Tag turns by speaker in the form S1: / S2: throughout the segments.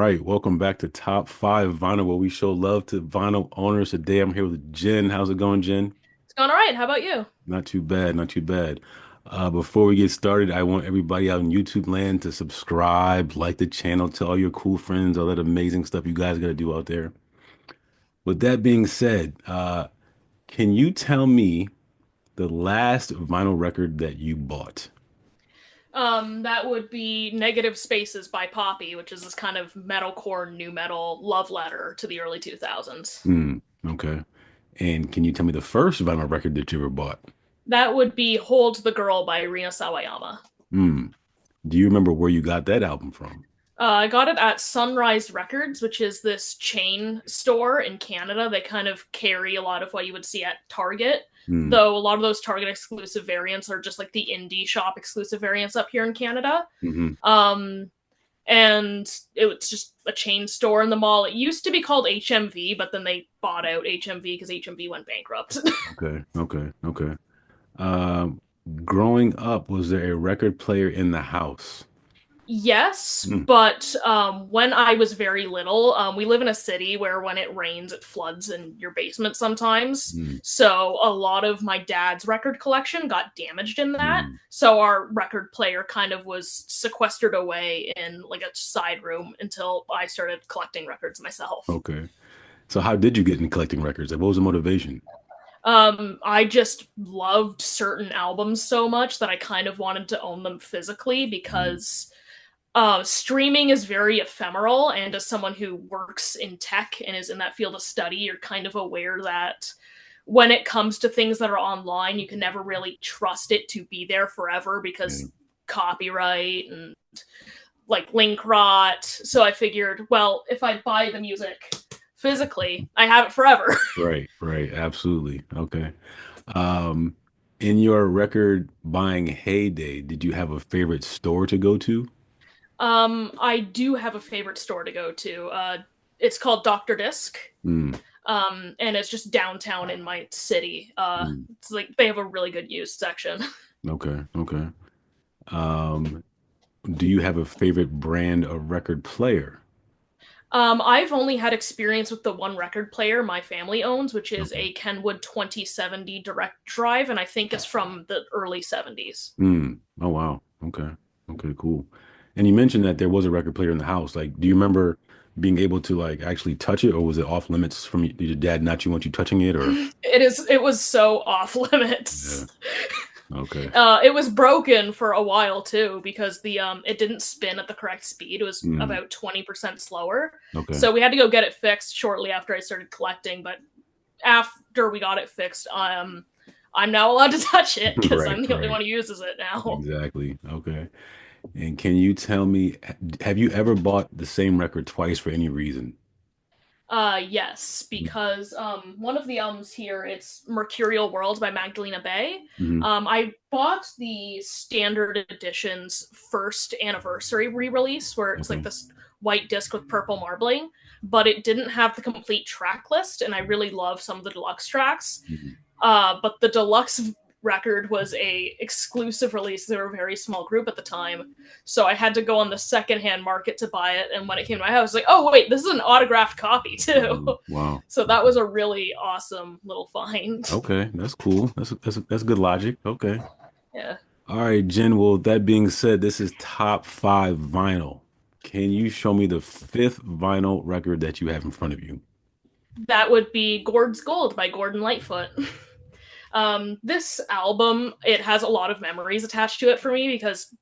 S1: right, welcome back to Top 5 Vinyl, where we show love to vinyl owners. Today I'm here with Jen. How's it going, Jen?
S2: It's going all right. How about you?
S1: Not too bad, not too bad. Before we get started, I want everybody out in YouTube land to subscribe, like the channel, tell all your cool friends, all that amazing stuff you guys got to do out there. With that being said, can you tell me the last vinyl record that you bought?
S2: That would be Negative Spaces by Poppy, which is this kind of metalcore, new metal love letter to the early 2000s.
S1: Hmm, okay. And can you tell me the first vinyl record that you ever bought?
S2: That would be Hold the Girl by Rina Sawayama.
S1: Hmm. Do you remember where you got that album from?
S2: I got it at Sunrise Records, which is this chain store in Canada. They kind of carry a lot of what you would see at Target,
S1: Hmm.
S2: though a lot of those Target exclusive variants are just like the indie shop exclusive variants up here in Canada.
S1: Hmm.
S2: Um, and it was just a chain store in the mall. It used to be called HMV, but then they bought out HMV because HMV went bankrupt.
S1: Okay. Okay. Okay. Um, Growing up, was there a record player in the house?
S2: Yes,
S1: Hmm.
S2: but when I was very little, we live in a city where when it rains, it floods in your basement sometimes.
S1: Hmm.
S2: So a lot of my dad's record collection got damaged in that.
S1: Hmm.
S2: So our record player kind of was sequestered away in like a side room until I started collecting records myself.
S1: Okay. So how did you get into collecting records? Like, what was the motivation?
S2: I just loved certain albums so much that I kind of wanted to own them physically
S1: Hmm.
S2: because streaming is very ephemeral. And as someone who works in tech and is in that field of study, you're kind of aware that when it comes to things that are online, you can never really trust it to be there forever
S1: Yeah.
S2: because copyright and like link rot. So I figured, well, if I buy the music physically, I have it forever.
S1: Right. Right. Absolutely. Okay. Um, in your record buying heyday, did you have a favorite store to go to?
S2: I do have a favorite store to go to. It's called Dr. Disc.
S1: Hmm.
S2: And it's just downtown in my city.
S1: Hmm.
S2: It's like they have a really good used section.
S1: Okay. Okay. Um, do you have a favorite brand of record player?
S2: I've only had experience with the one record player my family owns, which is
S1: Okay.
S2: a Kenwood 2070 direct drive, and I think it's from the early 70s.
S1: Hmm. Oh wow. Okay. Okay, cool. And you mentioned that there was a record player in the house. Like, do you remember being able to like actually touch it, or was it off limits from did your dad not you want you touching it, or
S2: It was so off
S1: yeah.
S2: limits.
S1: Okay.
S2: It was broken for a while too because the it didn't spin at the correct speed. It was
S1: Hmm.
S2: about 20% slower.
S1: Okay.
S2: So we had to go get it fixed shortly after I started collecting, but after we got it fixed, I'm now allowed to touch it because
S1: Right,
S2: I'm the only
S1: right.
S2: one who uses it now.
S1: Exactly. Okay. And can you tell me, have you ever bought the same record twice for any reason?
S2: Yes, because one of the albums here, it's Mercurial World by Magdalena Bay.
S1: Mm-hmm.
S2: I bought the standard edition's first anniversary re-release, where it's like
S1: Okay.
S2: this white disc with purple marbling, but it didn't have the complete track list, and I really love some of the deluxe tracks.
S1: Mhm.
S2: But the deluxe record was a exclusive release. They were a very small group at the time, so I had to go on the secondhand market to buy it. And when it came to my house, I was like, oh wait, this is an autographed copy too.
S1: Oh, wow.
S2: So that was a really awesome little find.
S1: Okay, that's cool. That's good logic. Okay.
S2: Yeah,
S1: All right, Jen. Well, that being said, this is top five vinyl. Can you show me the fifth vinyl record that you have in front of you?
S2: that would be Gord's Gold by Gordon Lightfoot. This album, it has a lot of memories attached to it for me because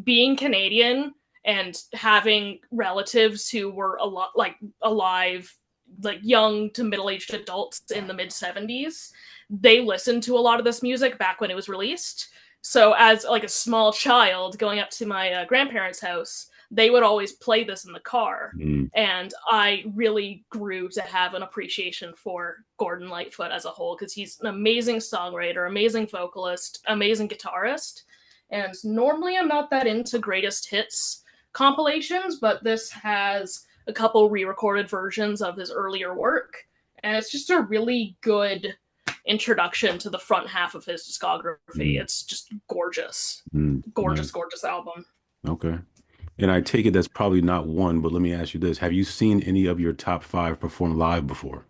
S2: being Canadian and having relatives who were a lot like alive, like young to middle-aged adults in the mid 70s, they listened to a lot of this music back when it was released. So as like a small child going up to my grandparents' house, they would always play this in the car.
S1: Mm,
S2: And I really grew to have an appreciation for Gordon Lightfoot as a whole because he's an amazing songwriter, amazing vocalist, amazing guitarist. And normally I'm not that into greatest hits compilations, but this has a couple re recorded versions of his earlier work. And it's just a really good introduction to the front half of his discography.
S1: mm,
S2: It's just gorgeous.
S1: mm.
S2: Gorgeous,
S1: Nice.
S2: gorgeous album.
S1: Okay. And I take it that's probably not one, but let me ask you this. Have you seen any of your top five perform live before?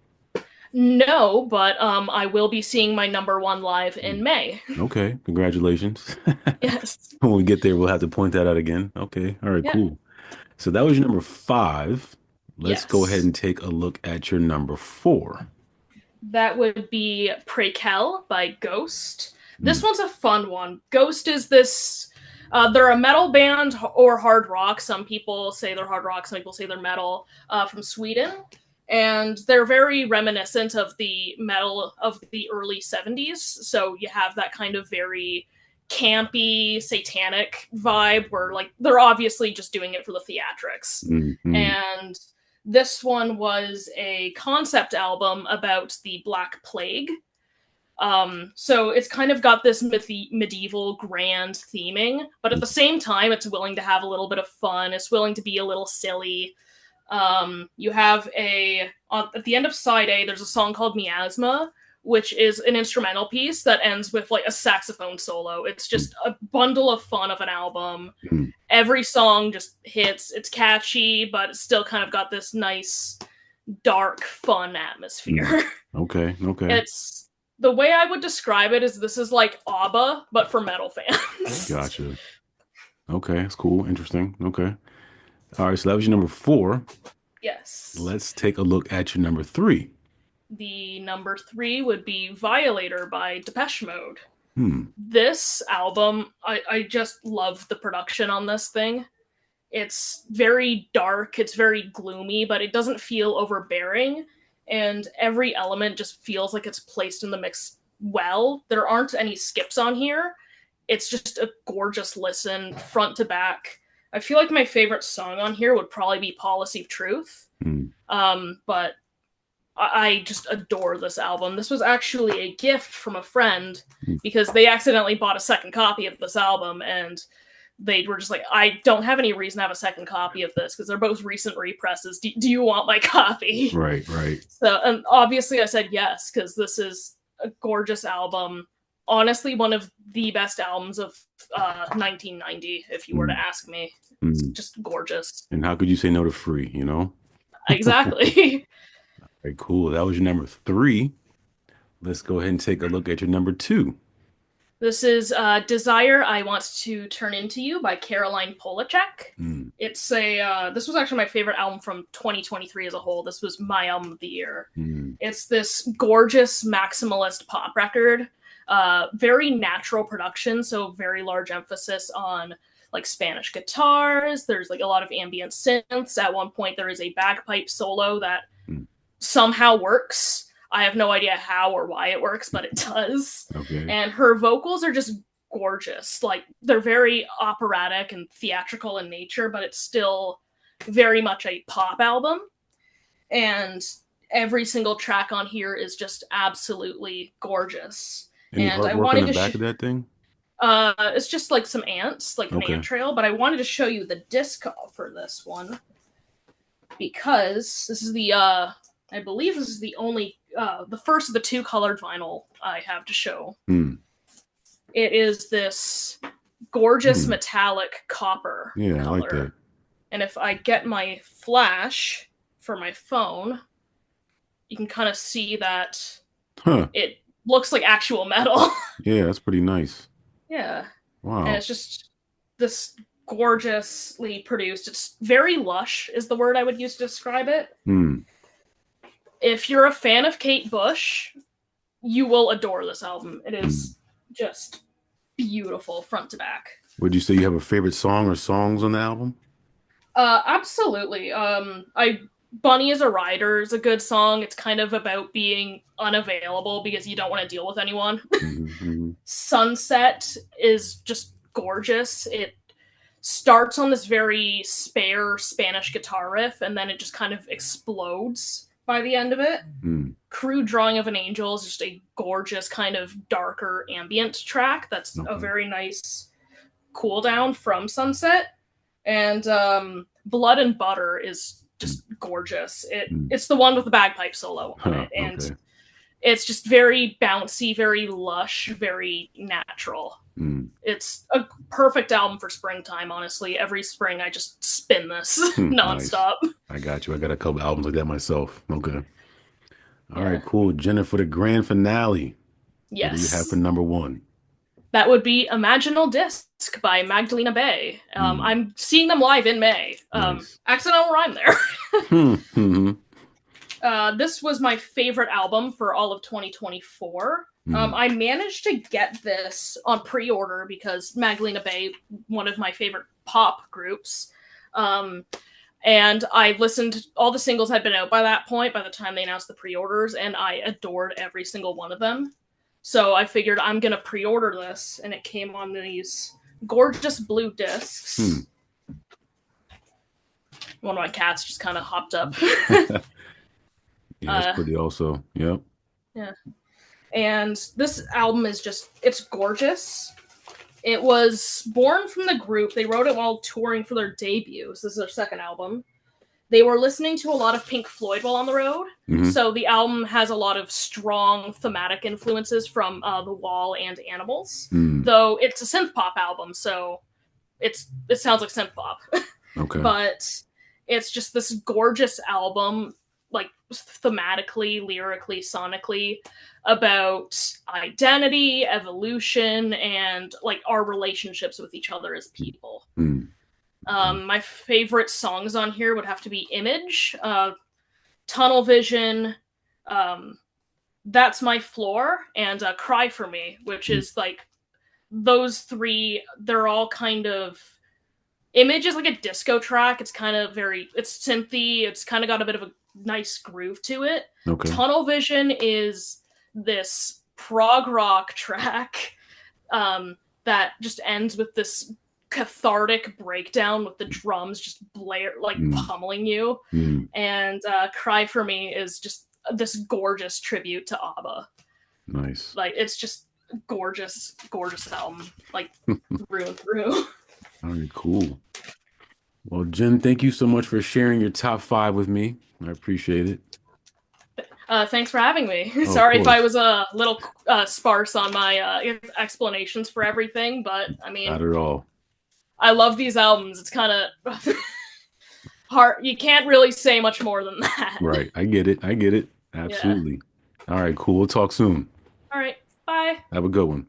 S2: No, but I will be seeing my number one live in May.
S1: Okay, congratulations.
S2: Yes.
S1: When we get there, we'll have to point that out again. Okay, all right,
S2: Yeah.
S1: cool. So that was your number five. Let's go ahead
S2: Yes.
S1: and take a look at your number four.
S2: That would be Prequel by Ghost. This
S1: Mm,
S2: one's a fun one. Ghost is this. They're a metal band or hard rock. Some people say they're hard rock, some people say they're metal, from Sweden. And they're very reminiscent of the metal of the early 70s. So you have that kind of very campy, satanic vibe where, like, they're obviously just doing it for the theatrics.
S1: mm, mm,
S2: And this one was a concept album about the Black Plague. So it's kind of got this medieval grand theming, but at the same time, it's willing to have a little bit of fun. It's willing to be a little silly. You have at the end of side A, there's a song called Miasma, which is an instrumental piece that ends with like a saxophone solo. It's
S1: mm,
S2: just a bundle of fun of an album.
S1: mm,
S2: Every song just hits. It's catchy, but it's still kind of got this nice, dark, fun
S1: mm.
S2: atmosphere.
S1: Okay, okay.
S2: It's the way I would describe it is this is like ABBA, but for metal fans.
S1: Gotcha. Okay, that's cool. Interesting. Okay. All right, so that was your number four.
S2: Yes.
S1: Let's take a look at your number three.
S2: The number three would be Violator by Depeche Mode.
S1: Hmm.
S2: This album, I just love the production on this thing. It's very dark, it's very gloomy, but it doesn't feel overbearing. And every element just feels like it's placed in the mix well. There aren't any skips on here. It's just a gorgeous listen, front to back. I feel like my favorite song on here would probably be Policy of Truth.
S1: Hmm.
S2: But I just adore this album. This was actually a gift from a friend
S1: Hmm.
S2: because they accidentally bought a second copy of this album, and they were just like, I don't have any reason to have a second copy of this because they're both recent represses. Do you want my copy?
S1: Right, right.
S2: So, and obviously I said yes because this is a gorgeous album. Honestly, one of the best albums of 1990, if you were
S1: Hmm.
S2: to ask me. It's
S1: Hmm.
S2: just gorgeous.
S1: And how could you say no to free, you know?
S2: Exactly.
S1: Okay, cool. That was your number three. Let's go ahead and take a look at your number two.
S2: This is Desire I Want to Turn Into You by Caroline Polachek.
S1: Hmm.
S2: It's a this was actually my favorite album from 2023 as a whole. This was my album of the year.
S1: Hmm.
S2: It's this gorgeous maximalist pop record, very natural production, so very large emphasis on like Spanish guitars. There's like a lot of ambient synths. At one point, there is a bagpipe solo that
S1: Hmm.
S2: somehow works. I have no idea how or why it works, but it does.
S1: Okay.
S2: And her vocals are just gorgeous. Like, they're very operatic and theatrical in nature, but it's still very much a pop album. And every single track on here is just absolutely gorgeous.
S1: Any
S2: And I
S1: artwork on
S2: wanted
S1: the
S2: to
S1: back of that thing?
S2: it's just like some ants, like an ant
S1: Okay.
S2: trail, but I wanted to show you the disc for this one because this is the I believe this is the only the first of the two colored vinyl I have to show.
S1: Hmm.
S2: It is this gorgeous
S1: Hmm.
S2: metallic copper
S1: Yeah, I
S2: color.
S1: like that.
S2: And if I get my flash for my phone, you can kind of see that
S1: Huh.
S2: it looks like actual metal.
S1: Yeah, that's pretty nice.
S2: Yeah. And
S1: Wow.
S2: it's just this gorgeously produced. It's very lush, is the word I would use to describe it.
S1: Hmm.
S2: If you're a fan of Kate Bush, you will adore this album. It
S1: Hmm.
S2: is just beautiful front to back.
S1: Would you say you have a favorite song or songs on the album?
S2: Absolutely. I Bunny is a Rider is a good song. It's kind of about being unavailable because you don't want to deal with anyone.
S1: Hmm.
S2: Sunset is just gorgeous. It starts on this very spare Spanish guitar riff and then it just kind of explodes by the end of it.
S1: Hmm.
S2: Crude Drawing of an Angel is just a gorgeous kind of darker ambient track that's a
S1: Okay.
S2: very nice cool down from Sunset. And Blood and Butter is just gorgeous. It's the one with the bagpipe solo on
S1: Huh,
S2: it, and
S1: okay.
S2: it's just very bouncy, very lush, very natural.
S1: Mm.
S2: It's a perfect album for springtime, honestly. Every spring I just spin this
S1: Nice.
S2: nonstop.
S1: I got you. I got a couple albums like that myself. Okay. All right,
S2: Yeah.
S1: cool. Jenna, for the grand finale, what do you have for
S2: Yes.
S1: number one?
S2: That would be Imaginal Disc by Magdalena Bay.
S1: Mm.
S2: I'm seeing them live in May.
S1: Nice.
S2: Accidental rhyme there.
S1: Mm-hmm.
S2: This was my favorite album for all of 2024.
S1: Mm.
S2: I managed to get this on pre-order because Magdalena Bay, one of my favorite pop groups, and I listened. All the singles had been out by that point. By the time they announced the pre-orders, and I adored every single one of them. So I figured I'm gonna pre-order this, and it came on these gorgeous blue discs. One of my cats just kind of hopped up.
S1: Yeah, it's pretty also. Yep.
S2: Yeah. And this album is just, it's gorgeous. It was born from the group. They wrote it while touring for their debut. So this is their second album. They were listening to a lot of Pink Floyd while on the road.
S1: Mm-hmm.
S2: So the album has a lot of strong thematic influences from The Wall and Animals.
S1: Mm.
S2: Though it's a synth pop album, so it sounds like synth pop.
S1: Okay.
S2: But it's just this gorgeous album, like thematically, lyrically, sonically, about identity, evolution, and like our relationships with each other as people.
S1: Mm.
S2: My favorite songs on here would have to be Image, Tunnel Vision, That's My Floor, and Cry For Me, which is like those three, they're all kind of, Image is like a disco track. It's kind of it's synthy. It's kind of got a bit of a nice groove to it.
S1: Okay.
S2: Tunnel Vision is this prog rock track that just ends with this cathartic breakdown with the drums just pummeling you. And Cry For Me is just this gorgeous tribute to ABBA.
S1: Nice.
S2: Like, it's just gorgeous album, like through and through.
S1: All right, cool. Well, Jen, thank you so much for sharing your top 5 with me. I appreciate it.
S2: Thanks for having me.
S1: Oh,
S2: Sorry if I was a little sparse on my explanations for everything, but I mean,
S1: not at all.
S2: I love these albums. It's kind of hard. You can't really say much more than that.
S1: Right. I get it. Absolutely. Yeah. All right, cool. We'll talk soon.
S2: All right. Bye.
S1: Have a good one.